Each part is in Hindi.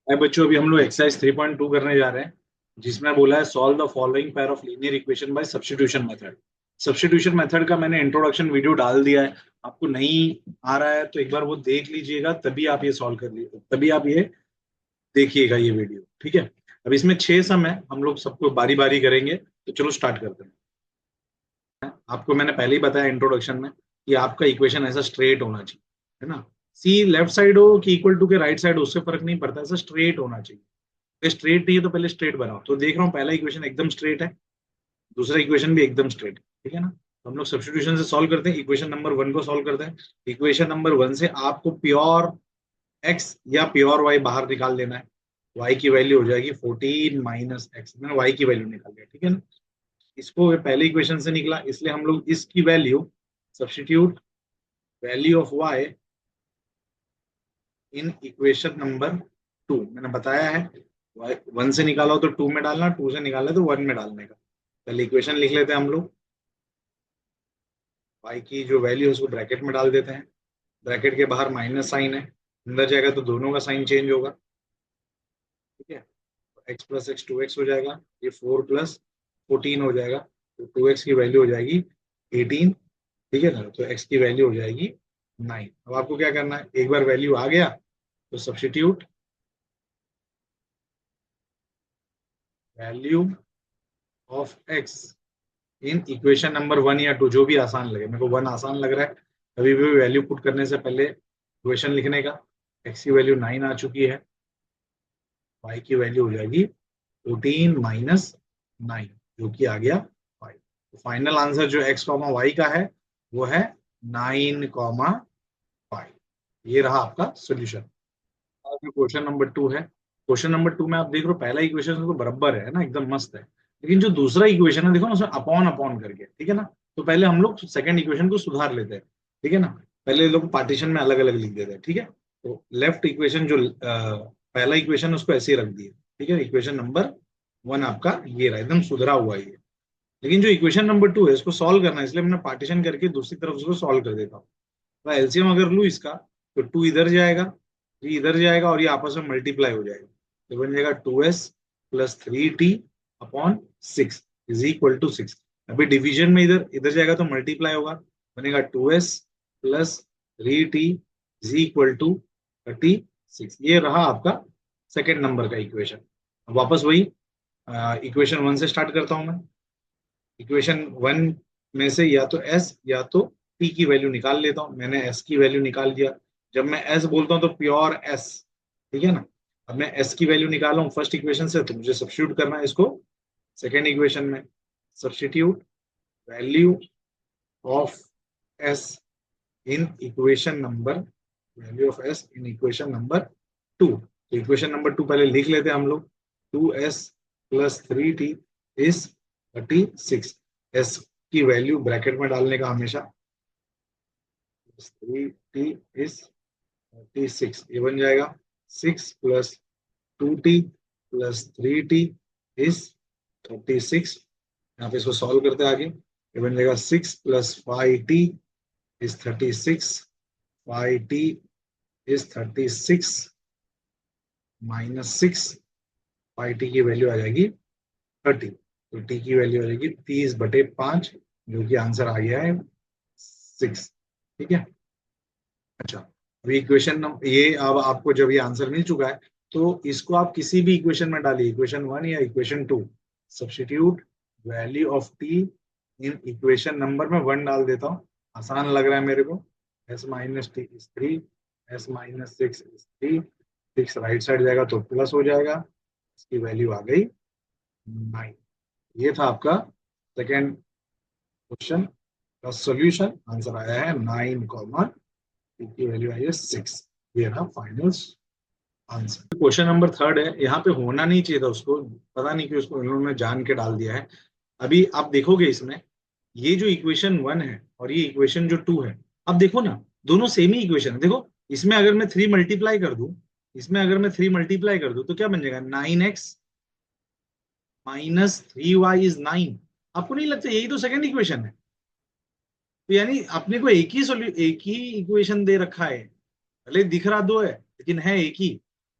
बच्चों, अभी हम लोग एक्सरसाइज 3.2 करने जा रहे हैं, जिसमें बोला है solve the following pair of linear equation by substitution method. Substitution method का मैंने इंट्रोडक्शन वीडियो डाल दिया है। आपको नहीं आ रहा है तो एक बार वो देख लीजिएगा, तभी आप ये सॉल्व कर लीजिए, तभी आप ये देखिएगा ये वीडियो, ठीक है। अब इसमें 6 सम है, हम लोग सबको बारी बारी करेंगे, तो चलो स्टार्ट करते हैं। आपको मैंने पहले ही बताया इंट्रोडक्शन में कि आपका इक्वेशन ऐसा स्ट्रेट होना चाहिए, है ना। सी लेफ्ट साइड हो कि इक्वल टू के राइट साइड, उससे फर्क नहीं पड़ता, ऐसा स्ट्रेट होना चाहिए। स्ट्रेट नहीं है तो पहले स्ट्रेट बनाओ। तो देख रहा हूँ पहला इक्वेशन एकदम स्ट्रेट है, दूसरा इक्वेशन भी एकदम स्ट्रेट है, ठीक है ना। तो हम लोग सब्स्टिट्यूशन से सॉल्व करते हैं, इक्वेशन नंबर 1 को सॉल्व करते हैं। इक्वेशन नंबर 1 से आपको प्योर एक्स या प्योर वाई बाहर निकाल देना है। वाई की वैल्यू हो जाएगी 14 माइनस एक्स, मैंने वाई की वैल्यू निकाल दिया, ठीक है ना। इसको पहले इक्वेशन से निकला, इसलिए हम लोग इसकी value substitute value of y in equation number 2, मैंने बताया है। 1 से निकाला हो तो 2 में डालना, 2 से निकाला तो 1 में डालने का। पहले इक्वेशन लिख लेते हैं हम लोग। y की जो वैल्यू है उसको ब्रैकेट में डाल देते हैं। ब्रैकेट के बाहर माइनस साइन है, अंदर जाएगा तो दोनों का साइन चेंज होगा, ठीक है। एक्स प्लस एक्स 2x हो जाएगा, ये 4 प्लस 14 हो जाएगा, तो 2x की वैल्यू हो जाएगी 18, ठीक है ना। तो x की वैल्यू हो जाएगी 9। अब आपको क्या करना है, एक बार वैल्यू आ गया तो substitute value of x in equation number 1 या 2, जो भी आसान लगे। मेरे को 1 आसान लग रहा है, अभी भी वैल्यू पुट करने से पहले इक्वेशन लिखने का। x की वैल्यू 9 आ चुकी है, y की वैल्यू हो जाएगी 14 माइनस 9, जो कि आ गया 5। तो फाइनल आंसर जो x कॉमा वाई का है वो है 9,5। ये रहा आपका सोल्यूशन। क्वेश्चन नंबर 2 है। क्वेश्चन नंबर 2 में आप देख रहे हो पहला इक्वेशन तो बराबर है ना, एकदम मस्त है। लेकिन जो दूसरा इक्वेशन है देखो ना, उसमें अपॉन अपॉन करके, ठीक है ना। तो पहले हम लोग सेकंड इक्वेशन को सुधार लेते हैं, ठीक है ना। पहले लोग पार्टीशन में अलग अलग लिख देते हैं, ठीक है। तो लेफ्ट इक्वेशन जो पहला इक्वेशन उसको ऐसे ही रख दिए, ठीक है। इक्वेशन नंबर 1 आपका ये रहा, एकदम सुधरा हुआ है ये। लेकिन जो इक्वेशन नंबर 2 है इसको सॉल्व करना है, इसलिए मैंने पार्टीशन करके दूसरी तरफ उसको सॉल्व कर देता हूँ। तो एलसीएम अगर लू इसका, तो 2 इधर जाएगा, 3 इधर जाएगा, और ये आपस में मल्टीप्लाई हो जाएगा। तो बन जाएगा 2s plus 3t upon 6 is equal to 6। अभी डिवीजन में इधर इधर जाएगा तो मल्टीप्लाई होगा, बनेगा 2s plus 3t is equal to 36। ये रहा आपका सेकेंड नंबर का इक्वेशन। अब वापस वही इक्वेशन 1 से स्टार्ट करता हूं मैं। इक्वेशन 1 में से या तो s या तो t की वैल्यू निकाल लेता हूं। मैंने s की वैल्यू निकाल दिया। जब मैं s बोलता हूं तो प्योर s, ठीक है ना। अब मैं s की वैल्यू निकाला हूं फर्स्ट इक्वेशन से, तो मुझे सब्स्टिट्यूट करना है इसको सेकेंड इक्वेशन में। Substitute value of s in equation number value of s in equation number 2। तो इक्वेशन नंबर 2 पहले लिख लेते हैं हम लोग। 2s plus 3t is 36। s की वैल्यू ब्रैकेट में डालने का हमेशा। 3t इज 36, ये बन जाएगा 6 plus 2t plus 3t is 36। यहाँ पे इसको सॉल्व करते हैं आगे, ये बन जाएगा 6 plus 5t is 36, 5t is 36 minus 6, 5t की वैल्यू आ जाएगी 30। तो t की वैल्यू आ जाएगी 30/5, जो कि आंसर आ गया है 6, ठीक है। अच्छा, अभी इक्वेशन ये, अब आपको जब ये आंसर मिल चुका है तो इसको आप किसी भी इक्वेशन में डालिए, इक्वेशन 1 या equation 2। Substitute value of T in equation number में 1 डाल देता हूँ, आसान लग रहा है मेरे को। s minus T is 3, s minus 6 is 3, 6 right side जाएगा तो प्लस हो जाएगा, इसकी वैल्यू आ गई 9। ये था आपका सेकेंड क्वेश्चन का सॉल्यूशन। आंसर आया है 9, की वैल्यू आई है 6। ये रहा फाइनल आंसर। क्वेश्चन नंबर 3 है, यहाँ पे होना नहीं चाहिए था उसको, पता नहीं क्यों उसको इन्होंने जान के डाल दिया है। अभी आप देखोगे इसमें, ये जो इक्वेशन 1 है और ये इक्वेशन जो 2 है, अब देखो ना, दोनों सेम ही इक्वेशन है। देखो, इसमें अगर मैं 3 मल्टीप्लाई कर दूं, इसमें अगर मैं 3 मल्टीप्लाई कर दूं तो क्या बन जाएगा, 9x माइनस 3y इज 9। आपको नहीं लगता यही तो सेकंड इक्वेशन है? तो यानी अपने को एक ही इक्वेशन दे रखा है, भले दिख रहा दो है लेकिन है एक ही।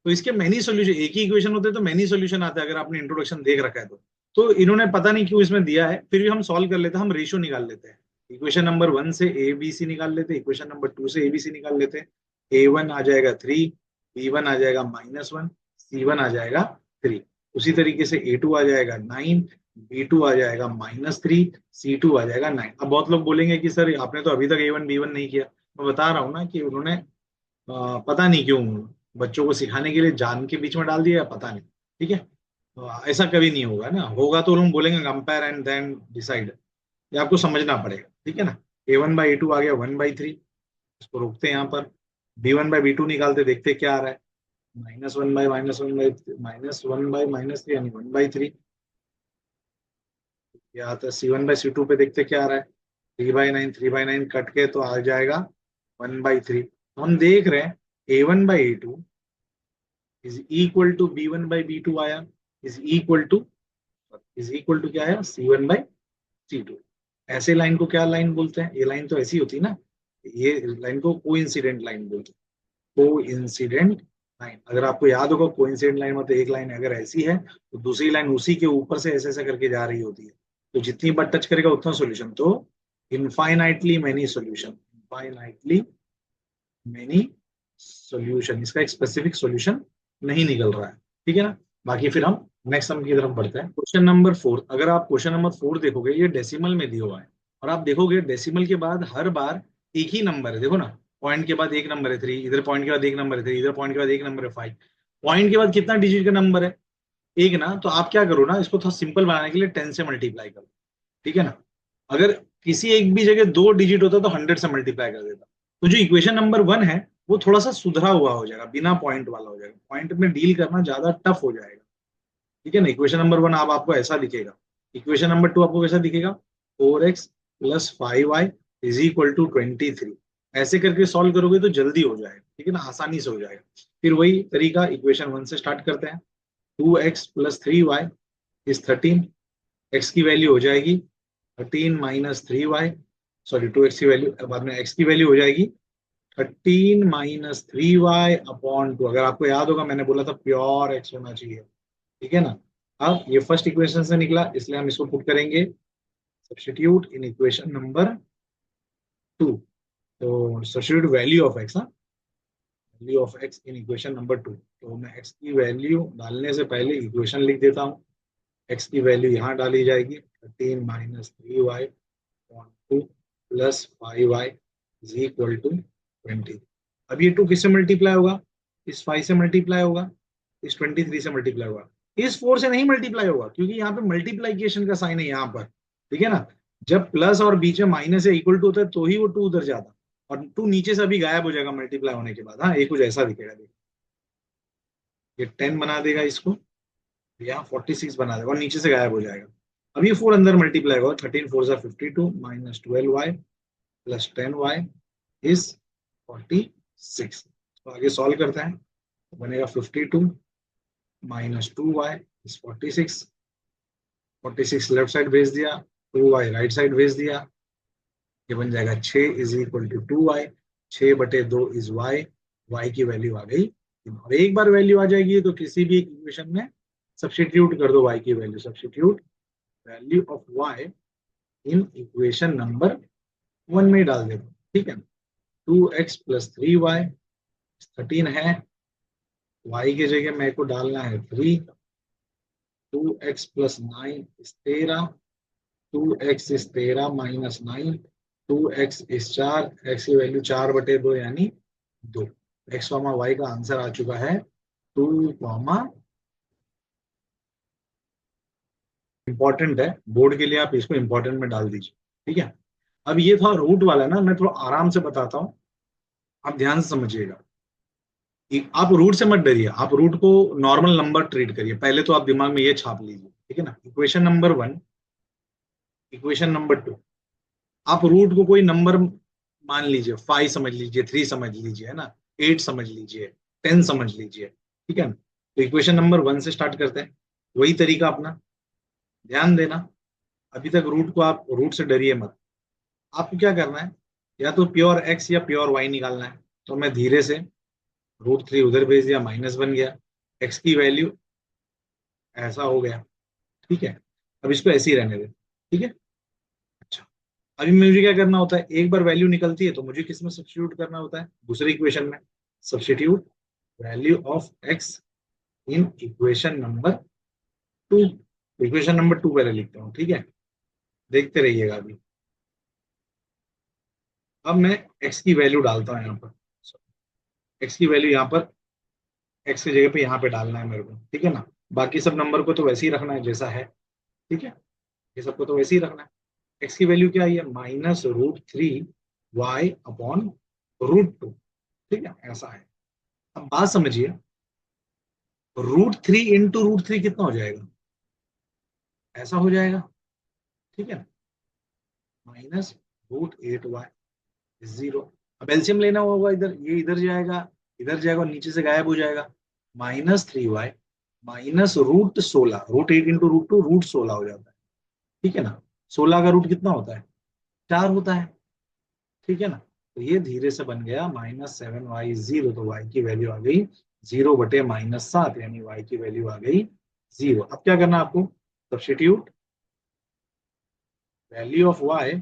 तो इसके मेनी सोल्यूशन, एक ही इक्वेशन होते तो मेनी सोल्यूशन आता है, अगर आपने इंट्रोडक्शन देख रखा है तो इन्होंने पता नहीं क्यों इसमें दिया है, फिर भी हम सॉल्व कर लेते हैं, हम रेशियो निकाल लेते हैं। इक्वेशन नंबर 1 से ए बी सी निकाल लेते हैं, इक्वेशन नंबर 2 से ए बी सी निकाल लेते हैं। A1 आ जाएगा 3, B1 आ जाएगा -1, C1 आ जाएगा 3। उसी तरीके से A2 आ जाएगा 9, B2 आ जाएगा -3, C2 आ जाएगा 9। अब बहुत लोग बोलेंगे कि सर आपने तो अभी तक A1 B1 नहीं किया। मैं बता रहा हूँ ना कि उन्होंने पता नहीं क्यों बच्चों को सिखाने के लिए जान के बीच में डाल दिया, पता नहीं। ठीक है, तो ऐसा कभी नहीं होगा ना, होगा तो लोग बोलेंगे कंपेयर एंड देन डिसाइड। ये आपको समझना पड़ेगा, ठीक है ना। A1/A2 आ गया 1/3, इसको रोकते हैं यहाँ पर। B1/B2 निकालते, देखते क्या आ रहा है, -1/-1/-3 यानी 1/3। या तो C1/C2 पे देखते क्या आ रहा है, 3/9, 3/9 कट के तो आ जाएगा 1/3। तो हम देख रहे हैं A1/A2 is equal to B1/B2 आया, इज इक्वल टू क्या आया, C1/C2। ऐसे लाइन को क्या लाइन बोलते हैं, ये लाइन तो ऐसी होती है ना, ये लाइन को कोइंसिडेंट लाइन बोलते हैं। कोइंसिडेंट लाइन, अगर आपको याद होगा कोइंसिडेंट लाइन मतलब एक लाइन अगर ऐसी है तो दूसरी लाइन उसी के ऊपर से ऐसे ऐसे करके जा रही होती है, तो जितनी बार टच करेगा उतना सॉल्यूशन। तो infinitely many solution, infinitely many solution, इसका एक स्पेसिफिक सॉल्यूशन नहीं निकल रहा है, ठीक है ना। बाकी फिर हम नेक्स्ट सम की तरफ बढ़ते हैं। क्वेश्चन नंबर 4, अगर आप क्वेश्चन नंबर 4 देखोगे, ये डेसिमल में दिया हुआ है, और आप देखोगे डेसिमल के बाद हर बार एक ही नंबर है, देखो ना, पॉइंट के बाद एक नंबर है 3, इधर पॉइंट के बाद एक नंबर है 3, इधर पॉइंट के बाद एक नंबर है 5। पॉइंट के बाद कितना डिजिट का नंबर है, एक ना, तो आप क्या करो ना, इसको थोड़ा सिंपल बनाने के लिए 10 से मल्टीप्लाई करो, ठीक है ना। अगर किसी एक भी जगह 2 डिजिट होता तो 100 से मल्टीप्लाई कर देता। तो जो इक्वेशन नंबर 1 है वो थोड़ा सा सुधरा हुआ हो जाएगा, बिना पॉइंट वाला हो जाएगा, पॉइंट में डील करना ज्यादा टफ हो जाएगा, ठीक है ना। इक्वेशन नंबर 1 आप आपको ऐसा दिखेगा, इक्वेशन नंबर 2 आपको कैसा दिखेगा, 4x + 5y is equal to 23। ऐसे करके सॉल्व करोगे तो जल्दी हो जाएगा, ठीक है ना, आसानी से हो जाएगा। फिर वही तरीका इक्वेशन 1 से स्टार्ट करते हैं। 2x + 3y इज 13, x की वैल्यू हो जाएगी 13 - 3y, सॉरी 2x की वैल्यू बाद में x की वैल्यू हो जाएगी 13 - 3y/2। अगर आपको याद होगा मैंने बोला था प्योर x होना चाहिए, ठीक है ना। अब ये फर्स्ट इक्वेशन से निकला, इसलिए हम इसको पुट करेंगे सब्स्टिट्यूट इन इक्वेशन नंबर 2। तो substitute value of x, value of x in equation number 2। तो मैं x की वैल्यू डालने से पहले इक्वेशन लिख देता हूँ। x की वैल्यू यहाँ डाली जाएगी 13 - 3y/2 + 5y is equal to 20। अब ये 2 किससे मल्टीप्लाई होगा, इस 5 से मल्टीप्लाई होगा, इस 23 से मल्टीप्लाई होगा, इस 4 से नहीं मल्टीप्लाई होगा, क्योंकि यहाँ पे मल्टीप्लीकेशन का साइन है यहाँ पर, ठीक है ना। जब प्लस और बीच में माइनस या इक्वल टू होता है तो ही वो 2 उधर जाता, और 2 नीचे से अभी गायब हो जाएगा मल्टीप्लाई होने के बाद। हाँ, ये कुछ ऐसा दिखेगा, देखो ये 10 बना देगा इसको, यहाँ 46 बना देगा और नीचे से गायब हो जाएगा। अब ये 4 अंदर मल्टीप्लाई होगा, 13 4 52 -12y + 10y इज 46। तो आगे सॉल्व करते हैं, तो बनेगा 52 - 2y इज 46। 46 लेफ्ट साइड भेज दिया, 2y राइट साइड भेज दिया, ये बन जाएगा 6 is equal to 2y। 6/2 is y, y की वैल्यू आ गई। और एक बार वैल्यू आ जाएगी तो किसी भी इक्वेशन में सब्स्टिट्यूट कर दो y की value, substitute value of y in equation number 1 में डाल देते, ठीक है। 2x + 3y 13 है, y की जगह मेरे को डालना है 3। 2x + 9 is 13, 2x is 13 - 9, 2x is 4, x की वैल्यू 4/2 यानी 2। x, y का आंसर आ चुका है 2, इंपॉर्टेंट है बोर्ड के लिए, आप इसको इंपॉर्टेंट में डाल दीजिए, ठीक है। अब ये था रूट वाला ना, मैं थोड़ा आराम से बताता हूँ, आप ध्यान से समझिएगा। आप रूट से मत डरिए, आप रूट को नॉर्मल नंबर ट्रीट करिए। पहले तो आप दिमाग में ये छाप लीजिए, ठीक है ना। इक्वेशन नंबर 1, इक्वेशन नंबर 2, आप रूट को कोई नंबर मान लीजिए, 5 समझ लीजिए, 3 समझ लीजिए, है ना, 8 समझ लीजिए, 10 समझ लीजिए, ठीक है ना। तो इक्वेशन नंबर 1 से स्टार्ट करते हैं, वही तरीका अपना, ध्यान देना। अभी तक रूट को, आप रूट से डरिए मत। आपको क्या करना है, या तो प्योर x या प्योर y निकालना है। तो मैं धीरे से √3 उधर भेज दिया, माइनस बन गया, एक्स की वैल्यू ऐसा हो गया, ठीक है। अब इसको ऐसे ही रहने दे, ठीक है। अच्छा, अभी मुझे क्या करना होता है, एक बार वैल्यू निकलती है तो मुझे किस में सब्स्टिट्यूट करना होता है, दूसरे इक्वेशन में। Substitute value of x in equation number 2। Equation number 2 पहले लिखता हूँ, ठीक है। देखते रहिएगा अभी। अब मैं एक्स की वैल्यू डालता हूँ यहाँ पर। एक्स की वैल्यू यहाँ पर, एक्स की जगह पे यहाँ पे डालना है मेरे को, ठीक है ना। बाकी सब नंबर को तो वैसे ही रखना है जैसा है, ठीक है। ये सबको तो वैसे ही रखना है। एक्स की वैल्यू क्या आई है, -√3y/√2, ठीक है, ऐसा है। अब बात समझिए, √3 इंटू √3 कितना हो जाएगा, ऐसा हो जाएगा, ठीक है। -√8y/0। अब एलसीएम लेना होगा, इधर ये इधर जाएगा और नीचे से गायब हो जाएगा। -3y -√16, √8 इंटू √2 √16 हो जाता है, ठीक है ना। 16 का रूट कितना होता है, 4 होता है, ठीक है ना। तो ये धीरे से बन गया -7y/0, तो y की वैल्यू आ गई 0/-7, यानी y की वैल्यू आ गई 0। अब क्या करना है आपको, substitute value of y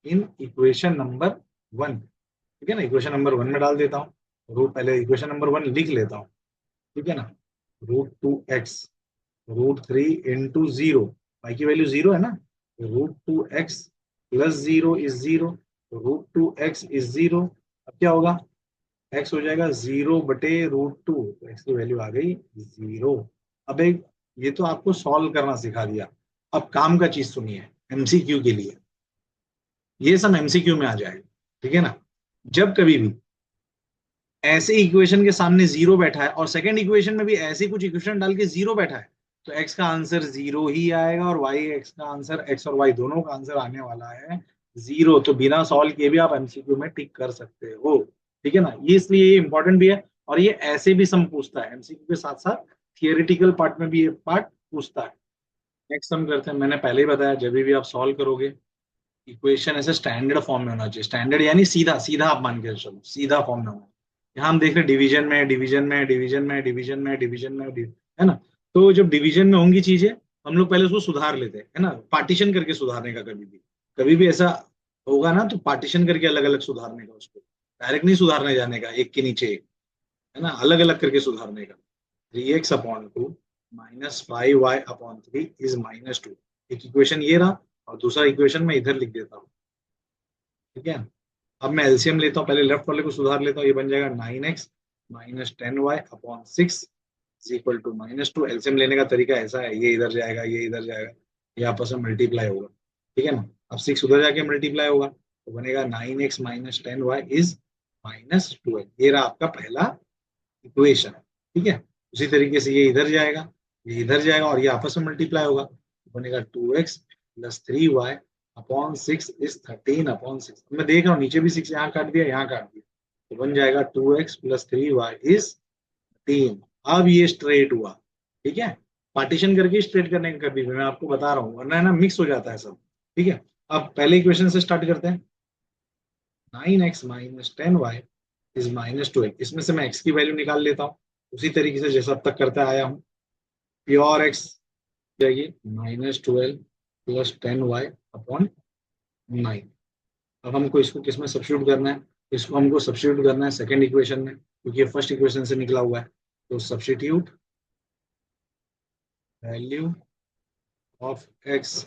in equation number 1, ठीक है ना। इक्वेशन नंबर 1 में डाल देता हूँ, रूट पहले इक्वेशन नंबर 1 लिख लेता हूँ, ठीक है ना। √2x √3 इंटू 0, y की वैल्यू 0 है ना, √2x plus 0 is 0, √2x is 0। अब क्या होगा, x हो जाएगा 0/√2, तो x की वैल्यू आ गई 0। अब एक, ये तो आपको सॉल्व करना सिखा दिया। अब काम का चीज सुनिए, एमसीक्यू के लिए, ये सब एमसीक्यू में आ जाएगा, ठीक है ना। जब कभी भी ऐसे इक्वेशन के सामने जीरो बैठा है और सेकंड इक्वेशन में भी ऐसे कुछ इक्वेशन डाल के जीरो बैठा है, तो एक्स का आंसर जीरो ही आएगा, और वाई एक्स का आंसर, एक्स और वाई दोनों का आंसर आने वाला है जीरो। तो बिना सॉल्व किए भी आप एमसीक्यू में टिक कर सकते हो, ठीक है ना। ये इसलिए ये इंपॉर्टेंट भी है, और ये ऐसे भी सम पूछता है एमसीक्यू के साथ साथ, थियोरिटिकल पार्ट में भी ये पार्ट पूछता है। नेक्स्ट सम करते हैं। मैंने पहले ही बताया, जब भी आप सॉल्व करोगे, इक्वेशन ऐसे स्टैंडर्ड फॉर्म में होना चाहिए। स्टैंडर्ड यानी सीधा सीधा, आप मान के चलो सीधा फॉर्म में होना। यहाँ हम देख रहे डिवीजन में डिवीजन में डिवीजन में डिवीजन में डिवीजन में है ना। तो जब डिवीजन में होंगी चीजें, हम लोग पहले उसको सुधार लेते हैं, है ना। पार्टीशन करके सुधारने का, कभी भी ऐसा होगा ना, तो पार्टीशन करके अलग अलग सुधारने का, उसको डायरेक्ट नहीं सुधारने जाने का एक के नीचे एक, है ना, अलग अलग करके सुधारने का। 3x/2 -5y/3 is -2। एक इक्वेशन ये रहा, और दूसरा इक्वेशन मैं इधर लिख देता हूँ, ठीक है। अब मैं एलसीएम लेता हूँ, पहले लेफ्ट वाले को सुधार लेता हूँ। ये बन जाएगा 9x -10y/6 is equal to -2। LCM लेने का तरीका ऐसा है, ये इधर जाएगा, ये इधर जाएगा, ये आपस में मल्टीप्लाई होगा, ठीक है ना। अब 6 उधर जाके मल्टीप्लाई होगा, तो बनेगा 9x -10y इज -12। ये रहा आपका पहला इक्वेशन, ठीक है। उसी तरीके से ये इधर जाएगा, ये इधर जाएगा, और ये आपस में मल्टीप्लाई होगा, तो बनेगा 2x + 3y/6 इज 13/6। मैं देख रहा हूँ नीचे भी 6 यहाँ काट दिया, यहाँ काट दिया, तो बन जाएगा 2x + 3y इज 13। अब ये स्ट्रेट हुआ, ठीक है। पार्टीशन करके स्ट्रेट करने का, कभी भी मैं आपको बता रहा हूँ, वरना है ना मिक्स हो जाता है सब, ठीक है। अब पहले इक्वेशन से स्टार्ट करते हैं। 9x -10y is -12। इसमें से मैं x की वैल्यू निकाल लेता हूँ, उसी तरीके से जैसा अब तक करता आया हूँ। प्योर x जाइए, -12 + 10y/9। अब हमको इसको किस में सब्स्टिट्यूट करना है, इसको हमको सब्स्टिट्यूट करना है सेकंड इक्वेशन में, क्योंकि ये फर्स्ट इक्वेशन से निकला हुआ है। तो substitute value of x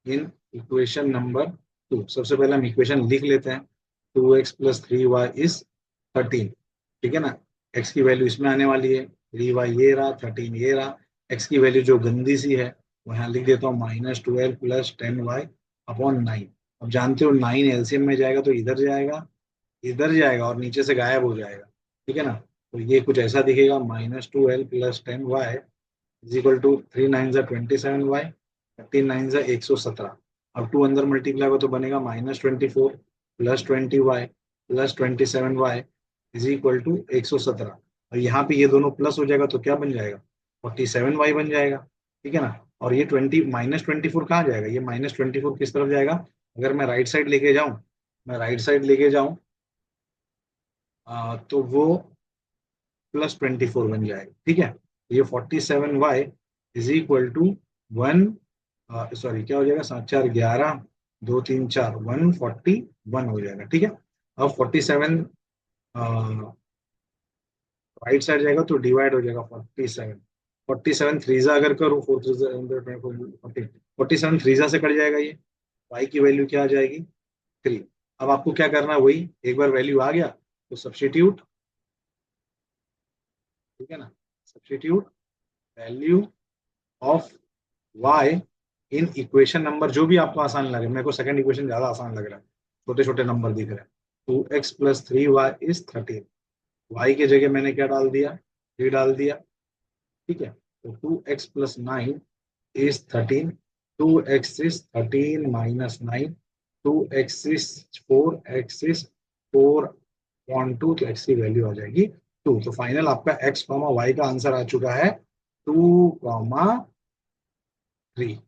in equation number 2। सबसे पहले हम इक्वेशन लिख लेते हैं, 2x + 3y इज 13, ठीक है ना। x की वैल्यू इसमें आने वाली है, 3y ये रहा, 13 ये रहा। x की वैल्यू जो गंदी सी है वो यहाँ लिख देता हूँ, -12 + 10y/9। अब जानते हो 9 एलसीएम में जाएगा तो इधर जाएगा, इधर जाएगा, और नीचे से गायब हो जाएगा, ठीक है ना। तो ये कुछ ऐसा दिखेगा, -12 + 10y is equal to 3 9 27y, 13 9 117। अब 2 अंदर मल्टीप्लाई हो तो बनेगा -24 + 20y + 27y is equal to 117। और यहाँ पे ये दोनों प्लस हो जाएगा तो क्या बन जाएगा, 47y बन जाएगा, ठीक है ना। और ये -24 कहाँ जाएगा, ये -24 किस तरफ जाएगा, अगर मैं राइट साइड लेके जाऊं, मैं राइट साइड लेके जाऊं, तो वो प्लस 24 बन जाएगा। ठीक है, ये 47y is equal to 1, sorry क्या हो जाएगा, 7 4 11, 2 3 4, 141 हो जाएगा। ठीक है, अब 47 राइट साइड जाएगा तो डिवाइड हो जाएगा 47। 47 थ्रीजा अगर करूँ, 47 थ्रीजा से कट जाएगा ये, y की वैल्यू क्या आ जाएगी 3। अब आपको क्या करना है, वही एक बार वैल्यू आ गया तो सब्स्टिट्यूट, ठीक है ना, substitute value of y in equation number जो भी आपको आसान लगे। मेरे को सेकंड इक्वेशन ज्यादा आसान लग रहा है, छोटे छोटे नंबर दिख रहे हैं। 2x+3y is 13। y की जगह मैंने क्या डाल दिया, 3 डाल दिया। ठीक है, तो 2x+9 is 13, 2x is 13 minus 9, 2x is 4, x is 4/2, तो x की वैल्यू आ जाएगी 2। तो फाइनल आपका x, y का आंसर आ चुका है 2, 3।